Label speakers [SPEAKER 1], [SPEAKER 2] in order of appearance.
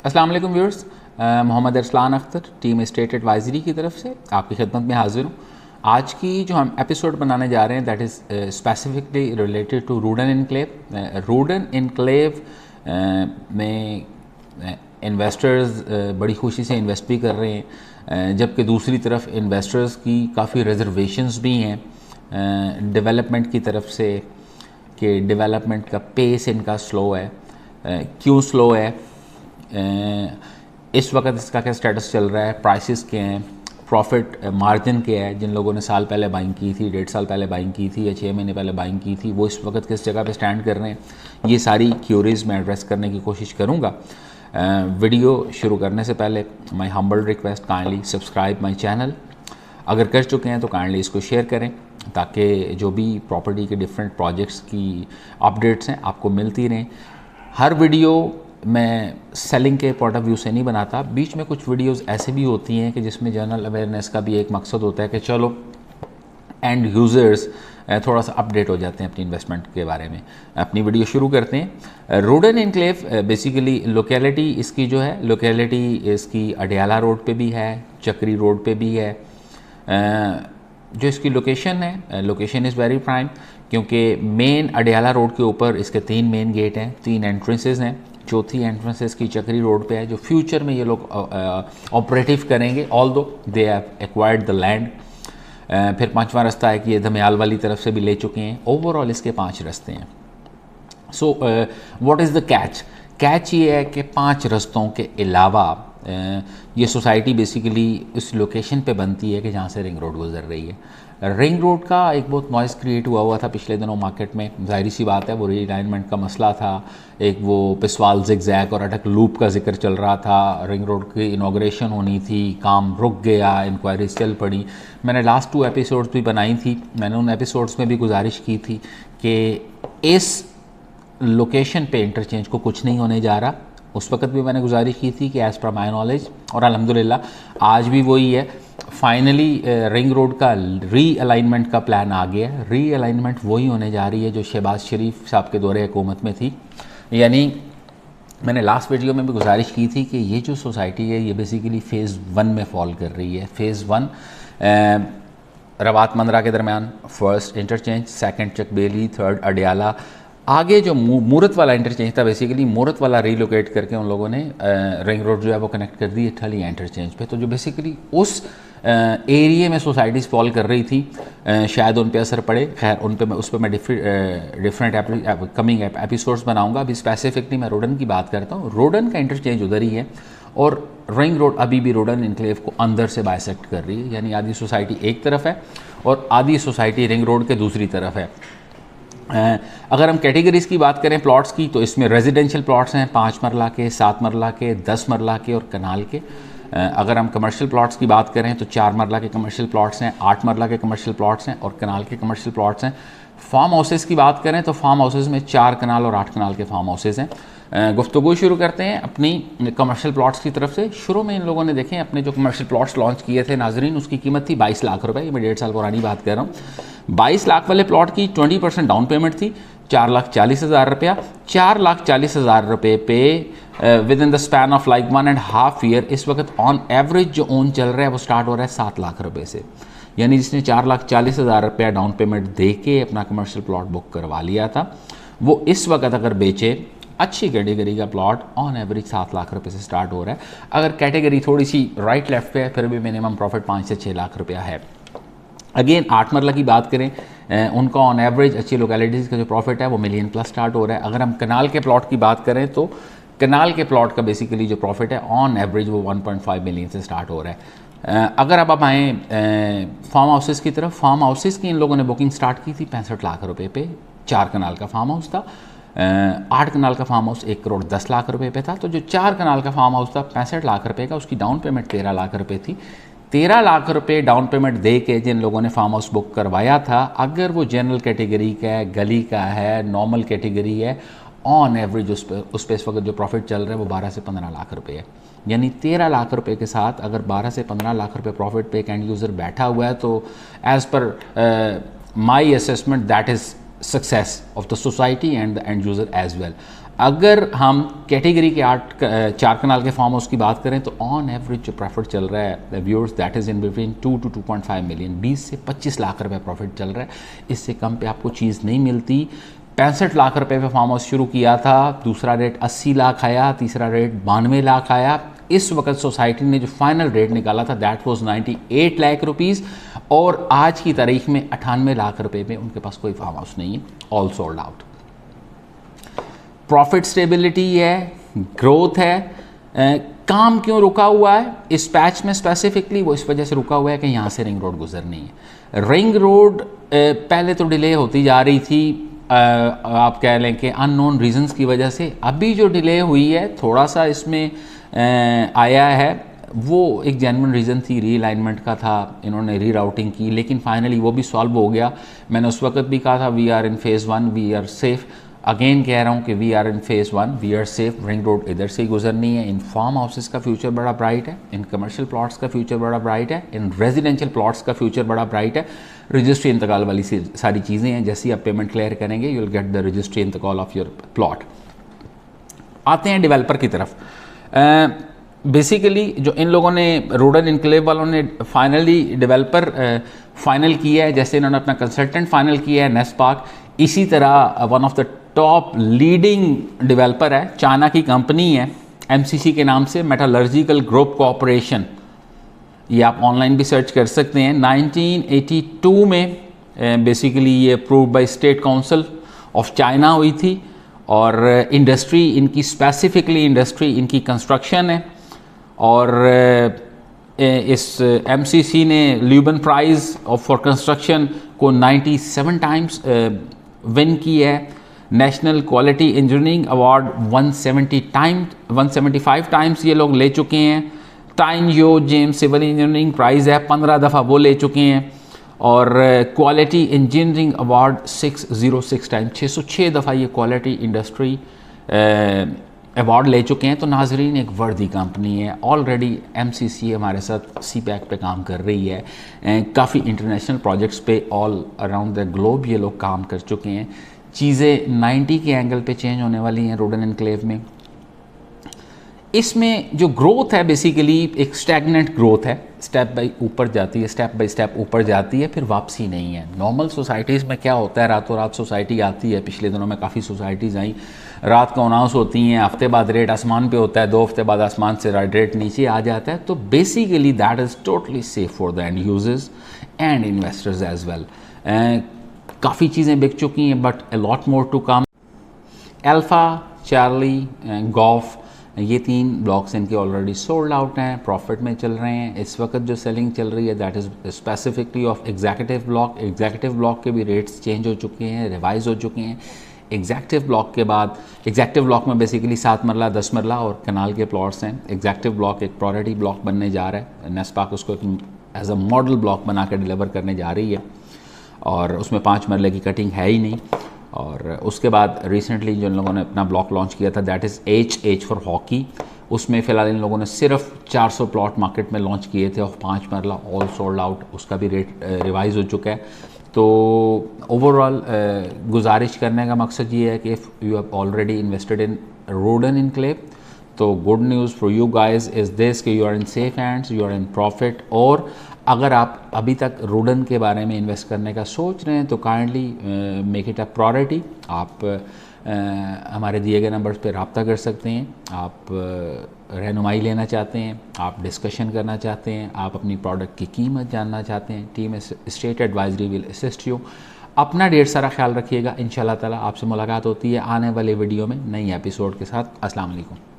[SPEAKER 1] अस्सलाम वालेकुम viewers, Mohammad Arsalan Akhtar team state advisory की तरफ से आपकी खिदमत में हाजिर हूँ। आज की जो हम एपिसोड बनाने जा रहे हैं that is specifically related to Rudan enclave. Rudan enclave में इन्वेस्टर्स बड़ी खुशी से इन्वेस्ट भी कर रहे हैं, जबकि दूसरी तरफ इन्वेस्टर्स की काफ़ी रिजर्वेशंस भी हैं डेवलपमेंट की तरफ से कि डेवलपमेंट का पेस इनका स्लो है। क्यों स्लो है, इस वक्त इसका क्या स्टेटस चल रहा है, प्राइसेस क्या हैं, प्रॉफिट मार्जिन क्या है, जिन लोगों ने साल पहले बाइंग की थी, 1.5 साल पहले बाइंग की थी या 6 महीने पहले बाइंग की थी, वो इस वक्त किस जगह पे स्टैंड कर रहे हैं, ये सारी क्यूरीज मैं एड्रेस करने की कोशिश करूँगा। वीडियो शुरू करने से पहले my humble request, kindly subscribe my channel. अगर कर चुके हैं तो काइंडली इसको शेयर करें ताकि जो भी प्रॉपर्टी के डिफरेंट प्रोजेक्ट्स की अपडेट्स हैं आपको मिलती रहें। हर वीडियो मैं सेलिंग के पॉइंट ऑफ व्यू से नहीं बनाता, बीच में कुछ वीडियोस ऐसे भी होती हैं कि जिसमें जनरल अवेयरनेस का भी एक मकसद होता है कि चलो एंड यूज़र्स थोड़ा सा अपडेट हो जाते हैं अपनी इन्वेस्टमेंट के बारे में। अपनी वीडियो शुरू करते हैं। रूडन इनक्लेव बेसिकली लोकेलिटी इसकी जो है, लोकेलिटी इसकी अडियाला रोड पे भी है, चक्री रोड पे भी है। जो इसकी लोकेशन है, लोकेशन इज़ वेरी प्राइम क्योंकि मेन अडियाला रोड के ऊपर इसके 3 मेन गेट हैं, 3 एंट्रेंसेस हैं। चौथी एंट्रेंस इसकी चक्री रोड पे है जो फ्यूचर में ये लोग ऑपरेटिव करेंगे, although they have acquired the land. फिर 5वां रास्ता है कि ये धमियाल वाली तरफ से भी ले चुके हैं। ओवरऑल इसके 5 रास्ते हैं। So what is the catch? Catch ये है कि 5 रास्तों के अलावा ये सोसाइटी बेसिकली इस लोकेशन पे बनती है कि जहाँ से रिंग रोड गुजर रही है। रिंग रोड का एक बहुत नॉइज़ क्रिएट हुआ था पिछले दिनों मार्केट में, जाहिर सी बात है, वो रीअलाइनमेंट का मसला था, एक वो पिसवाल जिगजैग और अटक लूप का जिक्र चल रहा था, रिंग रोड की इनॉग्रेशन होनी थी, काम रुक गया, इंक्वायरीज चल पड़ी। मैंने लास्ट 2 एपिसोड्स भी बनाई थी, मैंने उन एपिसोड्स में भी गुजारिश की थी कि इस लोकेशन पे इंटरचेंज को कुछ नहीं होने जा रहा। उस वक्त भी मैंने गुजारिश की थी कि एज़ पर माई नॉलेज, और अल्हम्दुलिल्लाह आज भी वही है, फाइनली रिंग रोड का री अलाइनमेंट का प्लान आ गया है। री अलाइनमेंट वही होने जा रही है जो शहबाज शरीफ साहब के दौरे हुकूमत में थी। यानी मैंने लास्ट वीडियो में भी गुजारिश की थी कि ये जो सोसाइटी है ये बेसिकली फ़ेज़ 1 में फॉल कर रही है। फ़ेज़ 1 रवात मंदरा के दरमियान first interchange, second Chakbeli, third Adiala, आगे जो मूरत वाला इंटरचेंज था बेसिकली मूरत वाला रीलोकेट करके उन लोगों ने रिंग रोड जो है वो कनेक्ट कर दी ठली इंटरचेंज पे। तो जो बेसिकली उस एरिया में सोसाइटीज़ फॉल कर रही थी, शायद उन पे असर पड़े। खैर उन पे उस पर मैं डिफरेंट कमिंग एपिसोड्स बनाऊंगा। अभी स्पेसिफिकली मैं रोडन की बात करता हूँ। रोडन का इंटरचेंज उधर ही है और रिंग रोड अभी भी रोडन इनक्लेव को अंदर से बाइसेक्ट कर रही है। यानी आधी सोसाइटी एक तरफ है और आधी सोसाइटी रिंग रोड के दूसरी तरफ है। अगर हम कैटेगरीज़ की बात करें प्लॉट्स की, तो इसमें रेजिडेंशियल प्लॉट्स हैं 5 मरला के, 7 मरला के, 10 मरला के और कनाल के। अगर हम कमर्शियल प्लॉट्स की बात करें तो 4 मरला के कमर्शियल प्लॉट्स हैं, 8 मरला के कमर्शियल प्लॉट्स हैं और कनाल के कमर्शियल प्लॉट्स हैं। फार्म हाउसेज़ की बात करें तो फार्म हाउसेज़ में 4 कनाल और 8 कनाल के फार्म हाउसेज़ हैं। गुफ्तगू शुरू करते हैं अपनी कमर्शियल प्लॉट्स की तरफ से। शुरू में इन लोगों ने देखें अपने जो कमर्शियल प्लॉट्स लॉन्च किए थे नाजरीन, उसकी कीमत थी 22 लाख रुपए। ये मैं 1.5 साल पुरानी बात कर रहा हूँ। 22 लाख वाले प्लॉट की 20% डाउन पेमेंट थी, 4,40,000 रुपया। 4,40,000 रुपये पे with in the span of like 1.5 year इस वक्त ऑन एवरेज जो ओन चल रहा है वो स्टार्ट हो रहा है 7 लाख रुपये से। यानी जिसने 4,40,000 रुपया डाउन पेमेंट दे के अपना कमर्शियल प्लॉट बुक करवा लिया था, वो इस वक्त अगर बेचे, अच्छी कैटेगरी का प्लॉट ऑन एवरेज 7 लाख रुपए से स्टार्ट हो रहा है। अगर कैटेगरी थोड़ी सी राइट लेफ्ट पे है फिर भी मिनिमम प्रॉफिट 5 से 6 लाख रुपया है। अगेन 8 मरला की बात करें, उनका ऑन एवरेज अच्छी लोकेलिटीज़ का जो प्रॉफिट है वो मिलियन प्लस स्टार्ट हो रहा है। अगर हम कनाल के प्लॉट की बात करें तो कनाल के प्लॉट का बेसिकली जो प्रॉफिट है ऑन एवरेज वो 1.5 मिलियन से स्टार्ट हो रहा है। अगर अब आप आएँ फार्म हाउसेज़ की तरफ, फार्म हाउसेज़ की इन लोगों ने बुकिंग स्टार्ट की थी 65 लाख रुपये पे। 4 कनाल का फार्म हाउस था, 8 कनाल का फार्म हाउस 1 करोड़ 10 लाख रुपए पे था। तो जो 4 कनाल का फार्म हाउस था 65 लाख रुपए का, उसकी डाउन पेमेंट 13 लाख रुपए थी। 13 लाख रुपए डाउन पेमेंट दे के जिन लोगों ने फार्म हाउस बुक करवाया था, अगर वो जनरल कैटेगरी का है, गली का है, नॉर्मल कैटेगरी है, ऑन एवरेज उस पर इस वक्त जो प्रॉफिट चल रहा है वो 12 से 15 लाख रुपए है। यानी 13 लाख रुपए के साथ अगर 12 से 15 लाख रुपए प्रॉफिट पे एक एंड यूज़र बैठा हुआ है तो as per my assessment that is success of the society and the end user as well. अगर हम कैटेगरी के 4 कनाल के फार्म हाउस की बात करें तो ऑन एवरेज जो प्रॉफिट चल रहा है viewers that is in between 2 to 2.5 million, 20 से 25 लाख रुपए प्रॉफिट चल रहा है। इससे कम पे आपको चीज़ नहीं मिलती। 65 लाख रुपए पे फार्म हाउस शुरू किया था, दूसरा रेट 80 लाख आया, तीसरा रेट 92 लाख आया। इस वक्त सोसाइटी ने जो फाइनल रेट निकाला था दैट वाज 98 लाख रुपीज़, और आज की तारीख में 98 लाख रुपए में उनके पास कोई फार्म हाउस नहीं है, all sold out. Profit stability है, ग्रोथ है। काम क्यों रुका हुआ है इस पैच में स्पेसिफिकली? वो इस वजह से रुका हुआ है कि यहाँ से रिंग रोड गुजरनी है। रिंग रोड पहले तो डिले होती जा रही थी, आप कह लें कि अननोन रीजंस की वजह से। अभी जो डिले हुई है थोड़ा सा इसमें आया है, वो एक जेन्युइन रीज़न थी, रीअलाइनमेंट का था, इन्होंने री राउटिंग की, लेकिन फाइनली वो भी सॉल्व हो गया। मैंने उस वक्त भी कहा था we are in phase 1, we are safe. Again कह रहा हूँ कि we are in phase 1, we are safe. Ring road इधर से ही गुजरनी है। इन फार्म हाउसेस का फ्यूचर बड़ा ब्राइट है, इन कमर्शियल प्लॉट्स का फ्यूचर बड़ा ब्राइट है, इन रेजिडेंशियल प्लॉट्स का फ्यूचर बड़ा ब्राइट है। रजिस्ट्री इंतकाल वाली सारी चीज़ें हैं, जैसे ही आप पेमेंट क्लियर करेंगे you will get the registry इंतकाल ऑफ योर प्लॉट। आते हैं डेवलपर की तरफ। बेसिकली जो इन लोगों ने रूडन इनक्लेव वालों ने फाइनली डेवलपर फाइनल किया है, जैसे इन्होंने अपना कंसल्टेंट फाइनल किया है नेस्पार्क, इसी तरह one of the top leading developer है, चाइना की कंपनी है एमसीसी के नाम से, मेटलर्जिकल ग्रुप कॉरपोरेशन। ये आप ऑनलाइन भी सर्च कर सकते हैं। 1982 में बेसिकली ये approved by state council of China हुई थी, और इंडस्ट्री इनकी स्पेसिफिकली इंडस्ट्री इनकी कंस्ट्रक्शन है। और इस एमसीसी ने ल्यूबन प्राइज़ फॉर कंस्ट्रक्शन को 97 टाइम्स विन की है। National quality engineering award 175 times ये लोग ले चुके हैं। टाइन यो जेम्स सिविल इंजीनियरिंग प्राइज़ है, 15 दफ़ा वो ले चुके हैं। और क्वालिटी इंजीनियरिंग अवार्ड 606 टाइम्स, 606 दफ़ा ये क्वालिटी इंडस्ट्री अवार्ड ले चुके हैं। तो नाजरीन एक वर्दी कंपनी है। ऑलरेडी एमसीसी हमारे साथ सीपैक पे काम कर रही है, काफ़ी इंटरनेशनल प्रोजेक्ट्स पे ऑल अराउंड द ग्लोब ये लोग काम कर चुके हैं। चीज़ें 90 के एंगल पे चेंज होने वाली हैं रूडन एनक्लेव में। इसमें जो ग्रोथ है बेसिकली एक स्टैगनेंट ग्रोथ है, स्टेप बाय ऊपर जाती है, स्टेप बाय स्टेप ऊपर जाती है, फिर वापसी नहीं है। नॉर्मल सोसाइटीज़ में क्या होता है, रातों रात सोसाइटी आती है। पिछले दिनों में काफ़ी सोसाइटीज़ आई, रात को अनाउंस होती हैं, हफ्ते बाद रेट आसमान पे होता है, 2 हफ्ते बाद आसमान से रेट नीचे आ जाता है। तो basically that is totally safe for the end users and investors as well. काफ़ी चीज़ें बिक चुकी हैं, but a lot more to come. Alpha, charlie, golf, ये 3 ब्लॉक्स इनके ऑलरेडी सोल्ड आउट हैं, प्रॉफिट में चल रहे हैं। इस वक्त जो सेलिंग चल रही है that is specifically of executive block. Executive block के भी रेट्स चेंज हो चुके हैं, रिवाइज हो चुके हैं। एग्जीक्यूटिव ब्लॉक के बाद, एग्जीक्यूटिव ब्लॉक में बेसिकली 7 मरला 10 मरला और कनाल के प्लॉट्स हैं। एग्जीक्यूटिव ब्लॉक एक प्रायोरिटी ब्लॉक बनने जा रहा है, नेस्पार्क उसको एज अ मॉडल ब्लॉक बना कर डिलीवर करने जा रही है, और उसमें 5 मरले की कटिंग है ही नहीं। और उसके बाद रिसेंटली जो इन लोगों ने अपना ब्लॉक लॉन्च किया था that is H for hockey, उसमें फ़िलहाल इन लोगों ने सिर्फ 400 प्लॉट मार्केट में लॉन्च किए थे और 5 मरला ऑल सोल्ड आउट, उसका भी रेट रिवाइज हो चुका है। तो ओवरऑल गुजारिश करने का मकसद ये है कि if you have already invested in Rudan enclave, तो good news for you guys is this कि you are in safe hands, you are in profit. और अगर आप अभी तक रूडन के बारे में इन्वेस्ट करने का सोच रहे हैं तो kindly make it a priority. आप हमारे दिए गए नंबर्स पे रब्ता कर सकते हैं। आप रहनुमाई लेना चाहते हैं, आप डिस्कशन करना चाहते हैं, आप अपनी प्रोडक्ट की कीमत जानना चाहते हैं, team state advisory will assist you. अपना ढेर सारा ख्याल रखिएगा। इंशाल्लाह ताला आपसे मुलाकात होती है आने वाले वीडियो में नई एपिसोड के साथ। अस्सलाम वालेकुम।